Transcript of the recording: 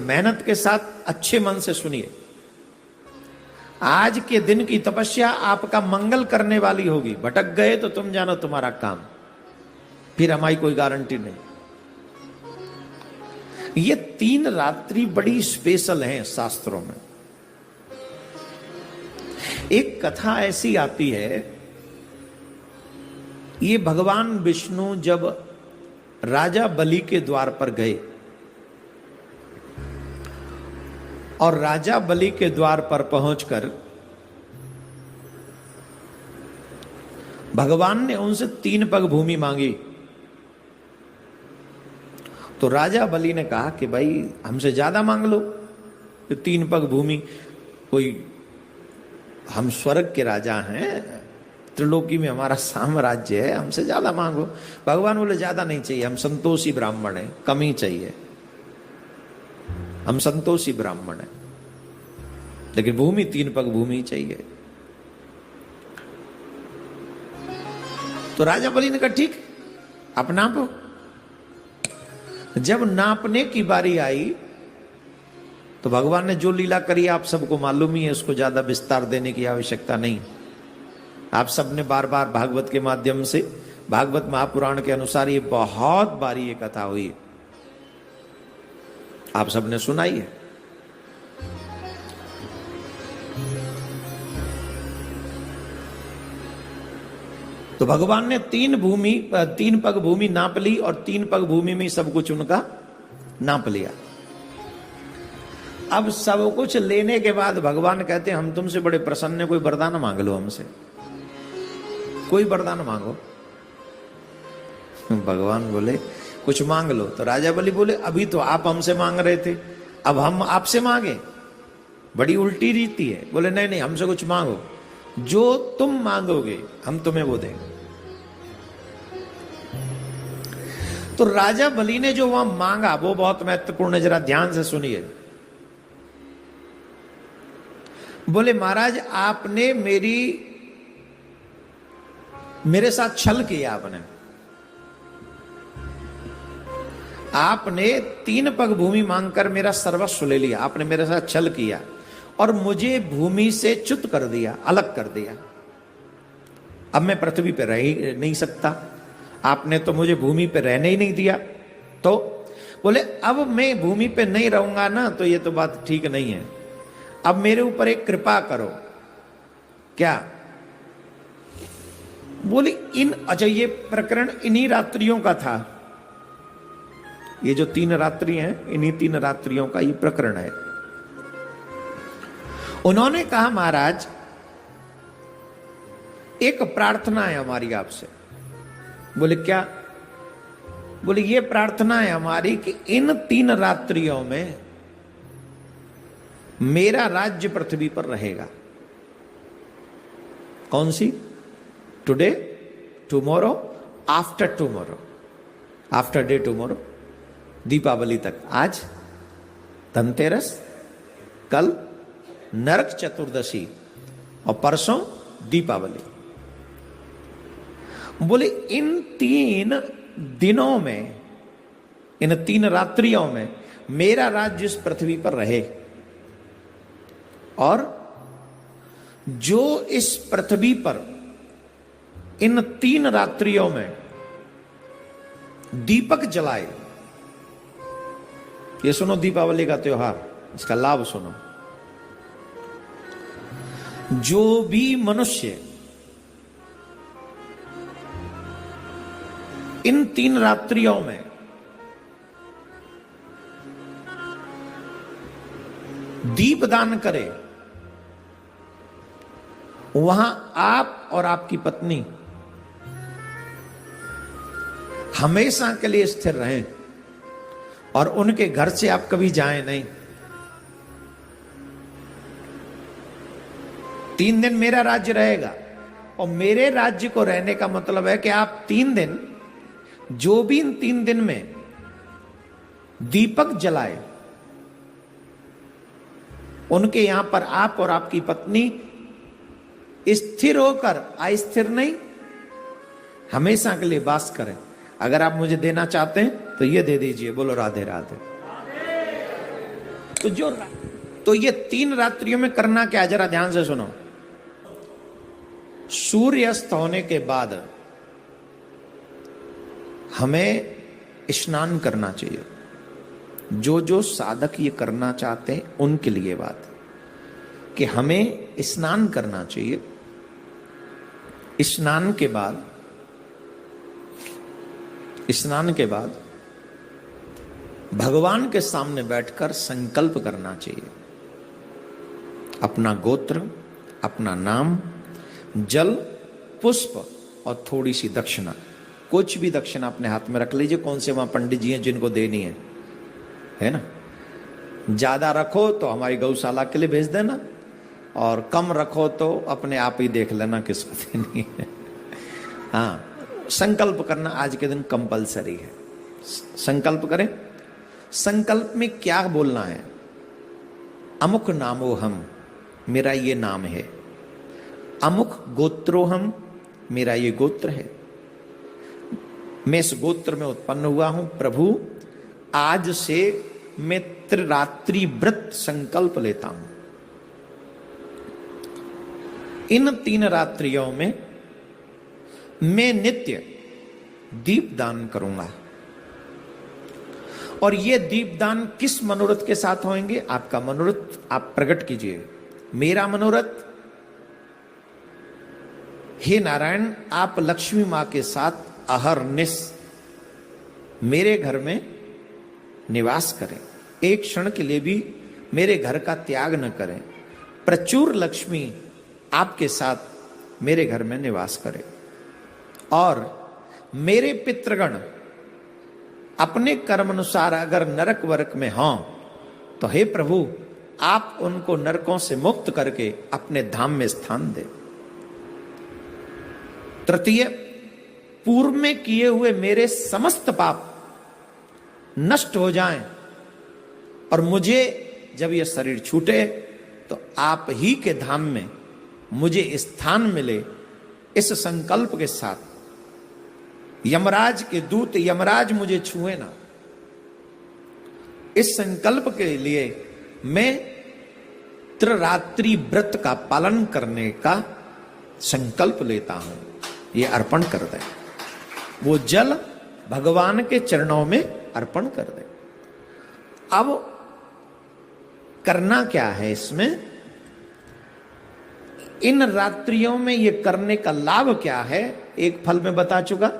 मेहनत के साथ अच्छे मन से सुनिए। आज के दिन की तपस्या आपका मंगल करने वाली होगी। भटक गए तो तुम जानो तुम्हारा काम, फिर हमारी कोई गारंटी नहीं। ये 3 रात्रि बड़ी स्पेशल हैं शास्त्रों में। एक कथा ऐसी आती है, ये भगवान विष्णु जब राजा बलि के द्वार पर गए और राजा बलि के द्वार पर पहुंचकर भगवान ने उनसे 3 पग भूमि मांगी। तो राजा बलि ने कहा कि भाई हमसे ज्यादा मांग लो, तो 3 पग भूमि, कोई हम स्वर्ग के राजा हैं, त्रिलोकी में हमारा साम्राज्य है, हमसे ज्यादा मांगो। भगवान बोले ज्यादा नहीं चाहिए, हम संतोषी ब्राह्मण हैं, कम ही चाहिए, हम संतोषी ब्राह्मण हैं, लेकिन भूमि 3 पग भूमि चाहिए। तो राजा बलि ने कहा ठीक, आप नापो। जब नापने की बारी आई तो भगवान ने जो लीला करी आप सबको मालूम ही है, उसको ज्यादा विस्तार देने की आवश्यकता नहीं। आप सबने बार बार भागवत के माध्यम से, भागवत महापुराण के अनुसार ये बहुत बारी ये कथा हुई है, आप सबने सुनाई है। तो भगवान ने 3 पग भूमि नाप ली और 3 पग भूमि में सब कुछ उनका नाप लिया। अब सब कुछ लेने के बाद भगवान कहते हैं हम तुमसे बड़े प्रसन्न हैं, कोई वरदान मांग लो हमसे, कोई वरदान मांगो। भगवान बोले कुछ मांग लो। तो राजा बलि बोले अभी तो आप हमसे मांग रहे थे, अब हम आपसे मांगे, बड़ी उल्टी रीति है। बोले नहीं नहीं, हमसे कुछ मांगो, जो तुम मांगोगे हम तुम्हें वो देंगे। तो राजा बलि ने जो वहां मांगा वो बहुत महत्वपूर्ण है, जरा ध्यान से सुनिए। बोले महाराज आपने मेरे साथ छल किया, आपने 3 पग भूमि मांगकर मेरा सर्वस्व ले लिया, आपने मेरे साथ छल किया और मुझे भूमि से च्युत कर दिया, अलग कर दिया। अब मैं पृथ्वी पर रह ही नहीं सकता, आपने तो मुझे भूमि पर रहने ही नहीं दिया। तो बोले अब मैं भूमि पर नहीं रहूंगा ना, तो ये तो बात ठीक नहीं है, अब मेरे ऊपर एक कृपा करो। क्या? बोली अच्छा ये प्रकरण इन्हीं रात्रियों का था, ये जो 3 रात्रि हैं इन्हीं 3 रात्रियों का ये प्रकरण है। उन्होंने कहा महाराज एक प्रार्थना है हमारी आपसे। बोले क्या? बोले ये प्रार्थना है हमारी कि इन 3 रात्रियों में मेरा राज्य पृथ्वी पर रहेगा। कौन सी? Today, tomorrow, after tomorrow, after day tomorrow, Deepavali तक। आज धनतेरस, कल नरक चतुर्दशी और परसों दीपावली। बोले इन 3 दिनों में, इन 3 रात्रियों में मेरा राज्य इस पृथ्वी पर रहे और जो इस पृथ्वी पर इन 3 रात्रियों में दीपक जलाए, ये सुनो दीपावली का त्योहार, इसका लाभ सुनो। जो भी मनुष्य इन 3 रात्रियों में दीपदान करे, वहां आप और आपकी पत्नी हमेशा के लिए स्थिर रहें और उनके घर से आप कभी जाएं नहीं। 3 दिन मेरा राज्य रहेगा और मेरे राज्य को रहने का मतलब है कि आप 3 दिन, जो भी इन 3 दिन में दीपक जलाए, उनके यहां पर आप और आपकी पत्नी स्थिर होकर, अस्थिर नहीं, हमेशा के लिए वास करें। अगर आप मुझे देना चाहते हैं तो ये दे दीजिए। बोलो राधे राधे। तो ये 3 रात्रियों में करना क्या, जरा ध्यान से सुनो। सूर्य अस्त होने के बाद हमें स्नान करना चाहिए। जो जो साधक ये करना चाहते हैं उनके लिए बात है कि हमें स्नान करना चाहिए। स्नान के बाद भगवान के सामने बैठकर संकल्प करना चाहिए। अपना गोत्र, अपना नाम, जल, पुष्प और थोड़ी सी दक्षिणा, कुछ भी दक्षिणा अपने हाथ में रख लीजिए। कौन से वहां पंडित जी हैं जिनको देनी है ना। ज्यादा रखो तो हमारी गौशाला के लिए भेज देना, और कम रखो तो अपने आप ही देख लेना किसको देनी है। हाँ, संकल्प करना आज के दिन कंपलसरी है। संकल्प करें। संकल्प में क्या बोलना है? अमुक नामो हम, मेरा ये नाम है। अमुक गोत्रो हम, मेरा ये गोत्र है। मैं इस गोत्र में उत्पन्न हुआ हूं। प्रभु, आज से मैं त्रिरात्रि व्रत संकल्प लेता हूं। इन 3 रात्रियों में मैं नित्य दीपदान करूंगा। और ये दीपदान किस मनोरथ के साथ होंगे? आपका मनोरथ आप प्रकट कीजिए। मेरा मनोरथ, हे नारायण, आप लक्ष्मी मां के साथ अहरनिश मेरे घर में निवास करें। एक क्षण के लिए भी मेरे घर का त्याग न करें। प्रचुर लक्ष्मी आपके साथ मेरे घर में निवास करें। और मेरे पितृगण अपने कर्म अनुसार अगर नरक वरक में हों तो हे प्रभु, आप उनको नरकों से मुक्त करके अपने धाम में स्थान दें। तृतीय, पूर्व में किए हुए मेरे समस्त पाप नष्ट हो जाएं और मुझे जब यह शरीर छूटे तो आप ही के धाम में मुझे स्थान मिले। इस संकल्प के साथ यमराज के दूत यमराज मुझे छुए ना, इस संकल्प के लिए मैं त्रिरात्रि व्रत का पालन करने का संकल्प लेता हूं। ये अर्पण कर दे। वो जल भगवान के चरणों में अर्पण कर दे। अब करना क्या है इसमें? इन रात्रियों में ये करने का लाभ क्या है? एक फल में बता चुका।